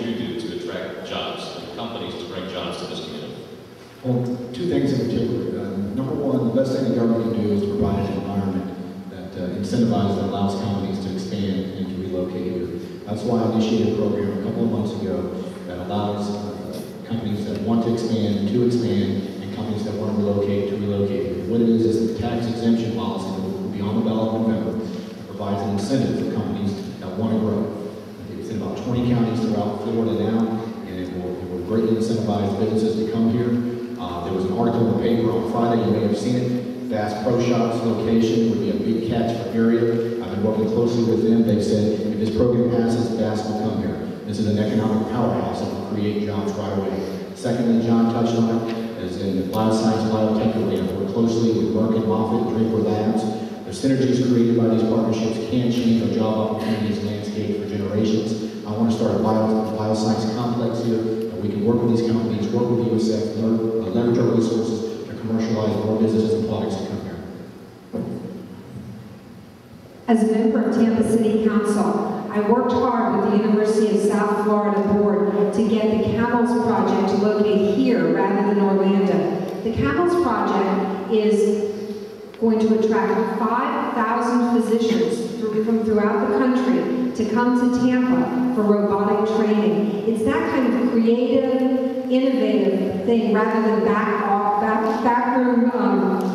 you do to attract jobs, companies to bring jobs to this community? Well, two things in particular. Number one, the best thing the government can do is to provide an environment that incentivizes and allows companies to expand and to relocate here. That's why I initiated a program a couple of months ago that allows companies that want to expand, and companies that want to relocate here. What it is the tax exemption policy that will be on the ballot in November that provides an incentive for companies that want to grow. It's in about 20 counties throughout Florida now, and it will greatly incentivize businesses to come here. There was an article in the paper on Friday, you may have seen it. Bass Pro Shops location would be a big catch for area. I've been working closely with them. They've said if this program passes, Bass will come here. This is an economic powerhouse that will create jobs right away. Secondly, John touched on it, is in the bioscience, biotech arena. We work closely with Murman, Moffitt, and Drinkware Labs. The synergies created by these partnerships can change our job opportunities landscape for generations. I want to start a bioscience complex here. We can work with these companies, work with USF, leverage our resources to commercialize more businesses and products that come here. As a member of Tampa City Council, I worked hard with the University of South Florida Board to get the CAMELS project to locate here rather than Orlando. The CAMELS project is going to attract 5,000 physicians from throughout the country to come to Tampa for robotic training. It's that kind of creative, innovative thing rather than backroom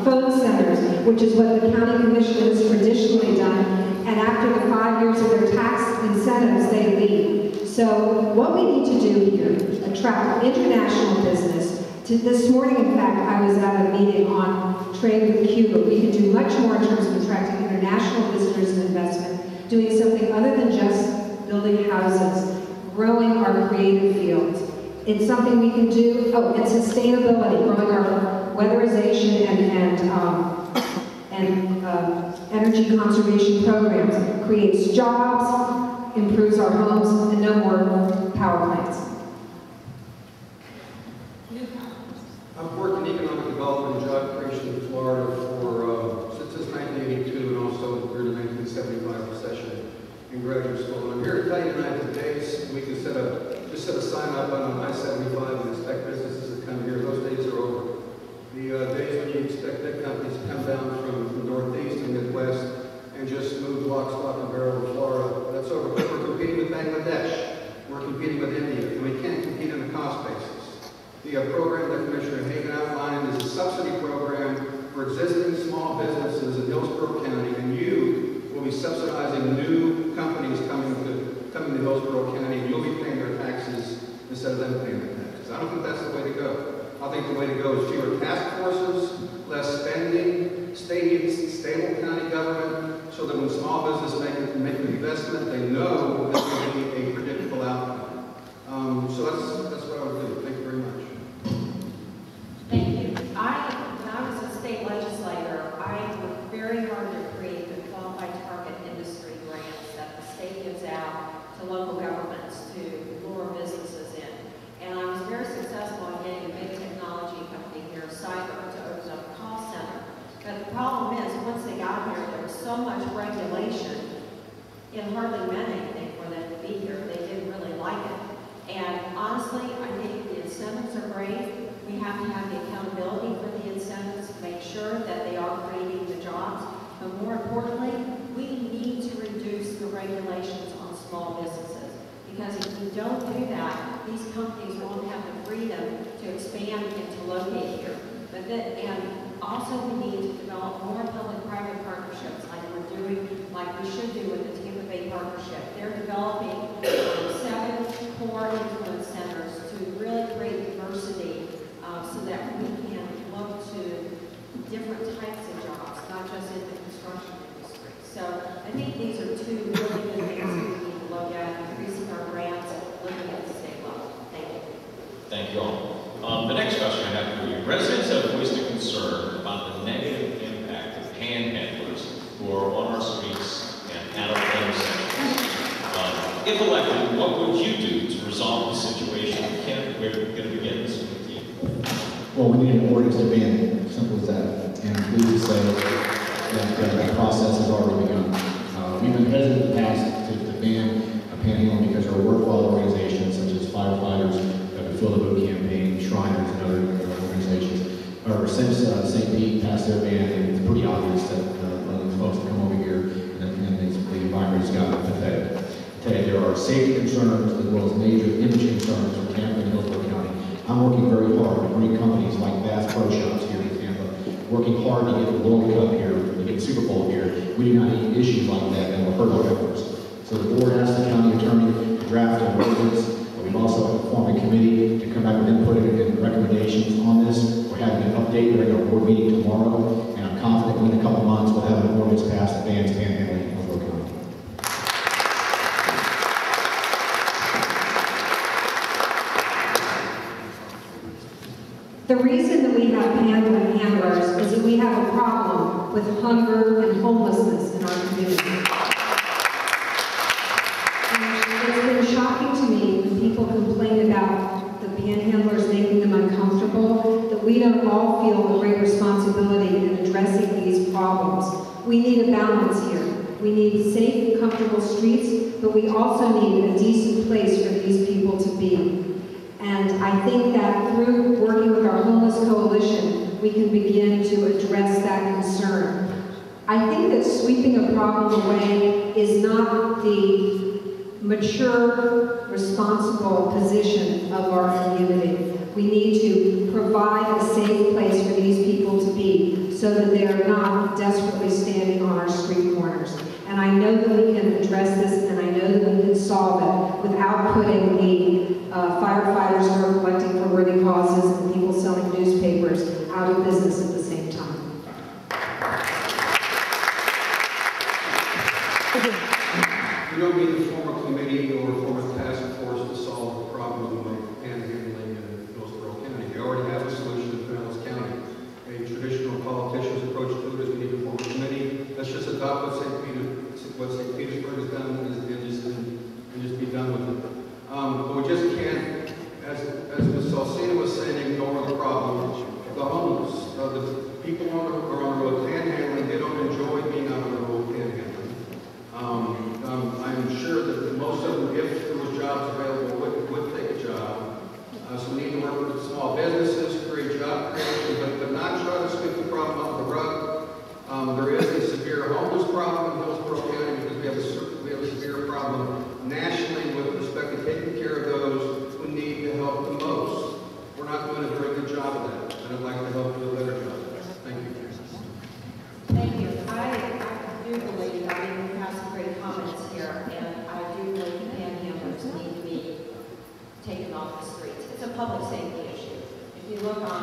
phone centers, which is what the county commission has traditionally done. And after the 5 years of their tax incentives, they leave. So what we need to do here, attract international business. This morning, in fact, I was at a meeting on trade with Cuba. We can do much more in terms of attracting international visitors and investment, doing something other than just building houses, growing our creative fields. It's something we can do, and sustainability, growing our weatherization and energy conservation programs, creates jobs, improves our homes, and no more power plants. I've worked in economic development and job creation in Florida since 1982 and also during the 1975 recession in graduate school. And I'm here to tell you tonight that days we can just set a sign up on I-75 and expect businesses to come here. Those days are over. The days when you expect big companies to come down from the Northeast and Midwest and just move lock, stock, and barrel to Florida, that's over. But we're competing with Bangladesh. We're competing with India, and we can't compete on a cost basis. The program that Commissioner Hagan outlined is a subsidy program for existing small businesses in Hillsborough County, and you will be subsidizing new companies coming to Hillsborough County, and you'll be paying their taxes instead of them paying their taxes. I don't think that's the way to go. I think the way to go is fewer task forces, less spending, stable county government, so that when small business make an investment, they know that there will be a predictable outcome. So that's what I would do. Thank you very much. Thank you. When I was a state legislator, I worked very hard to create the qualified target industry grants that the state gives out to local governments to lure businesses in. And I was very successful in getting a big technology company here, Cyber, to open up a call center. But the problem is, once they got here, there was so much regulation, it hardly meant anything for them to be here. They didn't really like it. And honestly, I think the incentives are great. We have to have the accountability for the incentives to make sure that they are creating the jobs. But more importantly, we need to reduce the regulations on small businesses. Because if we don't do that, these companies won't have the freedom to expand and to locate here. And also we need to develop more public-private partnerships like we should do with the Tampa Bay Partnership. They're developing 7 core influence centers to really create diversity so that we can look to different types of jobs, not just in the construction industry. So I think these are 2 really good things we need to look at, increasing our grants, looking at the state level. Thank you. Thank you all. The next question I have for you. Residents have voiced a concern about the negative impact of panhandlers who are on our streets and at our play centers. If elected, what would you do to resolve the situation? Ken, we're going to begin this with you. Well, we need an ordinance to ban it. Simple as that. And I'm pleased to say that process has already begun. We've been hesitant in the past to ban panhandling because there are worthwhile organizations such as other organizations. However, since St. Pete passed their ban, it's pretty obvious that these folks come over here and the environment has gotten pathetic. There are safety concerns as well as major image concerns for Tampa and Hillsborough County. I'm working very hard to bring companies like Bass Pro Shops here in Tampa, working hard to get the World Cup here, to get the Super Bowl here. We do not need issues like that that will hurt our efforts. So the board asked the county attorney to draft an ordinance. We've also formed a committee to come back with input and recommendations on this. We're having an update during our board meeting tomorrow, and I'm confident within a couple months we'll have an ordinance passed that bans panhandling in Hillsborough County. The reason that we have panhandlers is that we have a problem with hunger and homelessness in our community. And it's been shocking to me when people complain about the panhandlers making them uncomfortable, that we don't all feel a great responsibility in addressing these problems. We need a balance here. We need safe, comfortable streets, but we also need a decent place for these people to be. And I think that through working with our homeless coalition, we can begin to address that concern. I think that sweeping a problem away is not the mature, responsible position of our community. We need to provide a safe place for these people to be so that they are not desperately standing on our street corners. And I know that we can address this, and I know that we can solve it without putting the firefighters who are collecting for worthy causes and people selling newspapers out of business at the same time. We don't need to form a committee or form a task force to solve the problem of panhandling in Hillsborough County. We already have a solution in Pinellas County. A traditional politician's approach to it is we need to form a committee. Let's just adopt what St. Petersburg has done and just be done with it. But we just can't, as Ms. Saul-Sena was saying, ignore the problem. The homeless, the people are on the road panhandling, they don't enjoy being on the road panhandling. I'm sure that most of them, if there was jobs available, would take a job. So we need to work with small businesses, create job creation, but not try to sweep the problem under the rug. There is a severe homeless problem in Hillsborough County because we have a severe problem nationally with respect to taking care of those who need the help the most. We're not doing a very good job of that, and I'd like to help do a better job of that. Thank you. Thank you. I do believe, I mean, we have some great comments here, and I do believe panhandlers need to be taken off the streets. It's a public safety issue. If you look on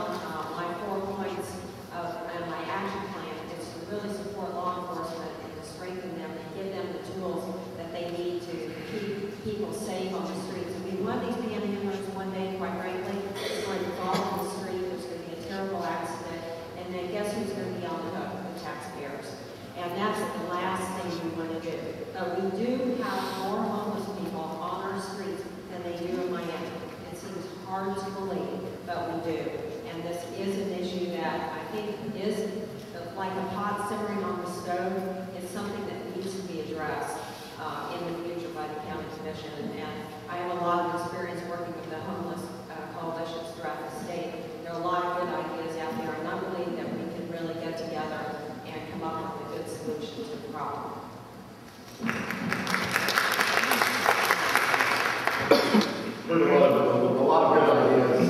my 4 points and my action plan, it's to really support law enforcement and to strengthen them and give them the tools that they need to keep people safe on the streets. I mean, one of these panhandlers one day, quite frankly, is going to fall on the street, there's going to be a terrible accident, and then guess who's going to be on the hook? The taxpayers. And that's the last thing we want to do. But we do have more homeless people on our streets than they do in Miami. It seems hard to believe, but we do. And this is an issue that I think is like a pot simmering on the stove. It's something that needs to be addressed in the future by the county commission. And I have a lot of experience working with the homeless coalitions throughout the state. There are a lot of good ideas out there, and I believe that we can really get together and come up with a good solution to the problem. A lot of good ideas.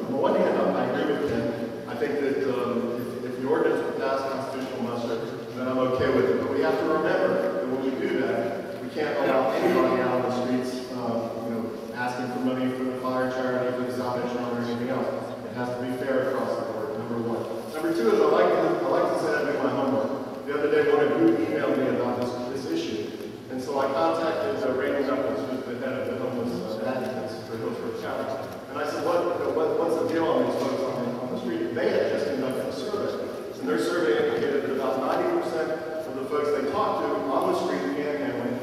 On one hand, I agree with Ken. I think that if the ordinance would pass constitutional muster, then I'm okay with it. But we have to remember that when we do that, we can't allow anybody out on the streets, asking for money for the fire charity, for the Salvation Army, or anything else. It has to be fair across the board, number one. Number two is I like to say I do my homework. The other day, one of you emailed me about this issue. And so I contacted Randy Knuckles, who's the head of the homeless advocates for Hillsborough County. And I said, what's the deal on these folks on the street? They had just conducted a survey. And their survey indicated that about 90% of the folks they talked to on the street panhandling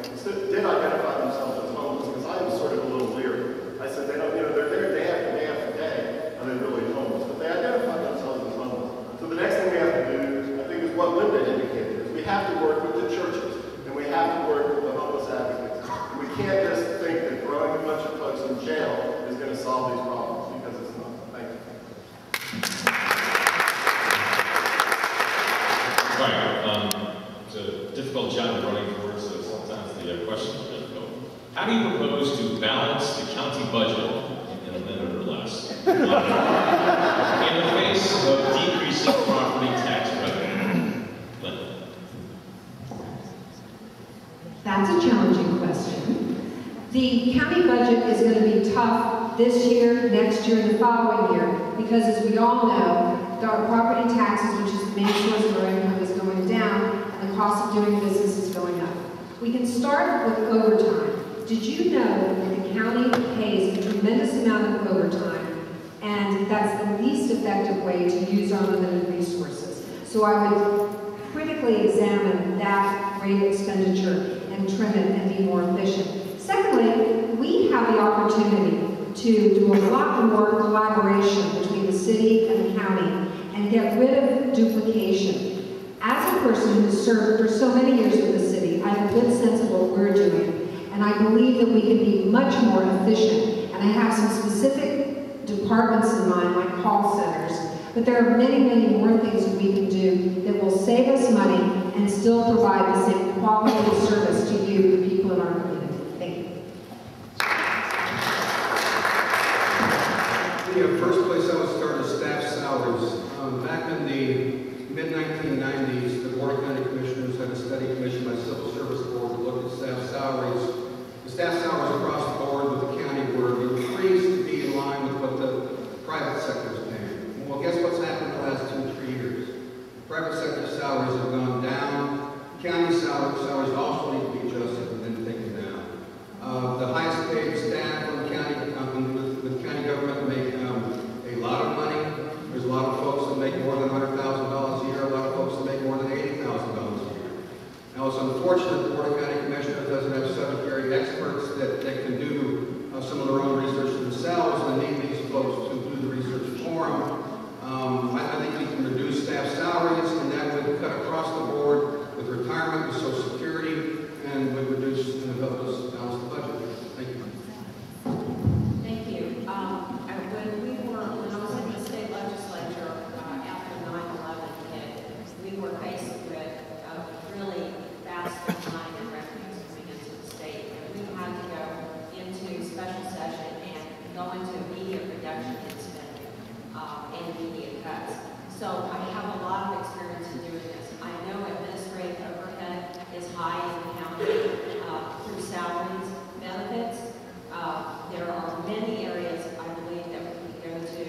did identify themselves as homeless, because I was sort of a little leery. I said, they're there day after day after day, are they really homeless? But they identify themselves as homeless. So the next thing we have to do, I think, is what Linda indicated, is we have to work with the churches, and we have to work with the homeless advocates. We can't just think that throwing a bunch of folks in jail is going to solve these problems, because it's not. Thank you. budget in a minute or less. In the face of decreasing property tax revenue. Linda. That's a challenging question. The county budget is going to be tough this year, next year, and the following year, because as we all know, our property taxes, which is the main source of our income, is going down, and the cost of doing business is going up. We can start with overtime. Did you know that the county pays a tremendous amount of overtime, and that's the least effective way to use our limited resources? So I would critically examine that rate of expenditure and trim it and be more efficient. Secondly, we have the opportunity to do a lot more collaboration between the city and the county and get rid of duplication. As a person who's served for so many years with the city, I have a good sense of what we're doing, and I believe that we can be much more efficient. And I have some specific departments in mind, like call centers, but there are many, many more things that we can do that will save us money and still provide the same quality of service to you, the people in our community. Thank you. The first place I would start is staff salaries. Back in the mid-1990s, the Board of County Commissioners had a study commissioned by Civil Service Board to look at staff salaries. The staff salaries across the board with the county were increased to be in line with what the private sector is paying. Well, guess what's happened in the last 2-3 years? Private sector salaries have gone down. County salaries also need to be adjusted and then taken down. The highest paid staff in the county, with county government make a lot of money. There's a lot of folks that make more than $100,000 a year, a lot of folks that make more than $80,000 a year. Now, it's unfortunate the Board of County Commissioners doesn't have subject area experts that can do some of their own research themselves and need these folks to do the research for them. I think we can reduce staff salaries, and that would cut across the board with retirement, with Social Security, and would reduce and help us balance the budget. Thank you. Thank you. When I was in the state legislature after 9/11 hit, we were faced with a really vast decline in revenues coming into the state, and we had to go into special session and go into immediate reduction in spending and immediate cuts. So I have a lot of experience in doing this. I know administrative overhead is high in the county through salaries, benefits. There are many areas I believe that we can go to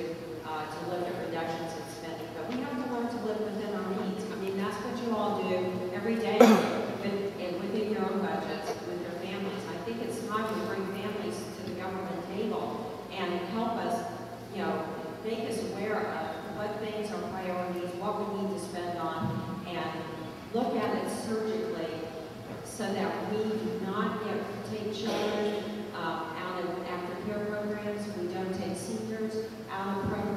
look at reductions in spending, but we have to learn to live within our means. I mean, that's what you all do every day within your own budgets with your families. I think it's time to bring families to the government table and help us, make us aware of what things are priorities, what we need to spend on, and look at it surgically so that we do not take children out of aftercare programs, we don't take seniors out of programs.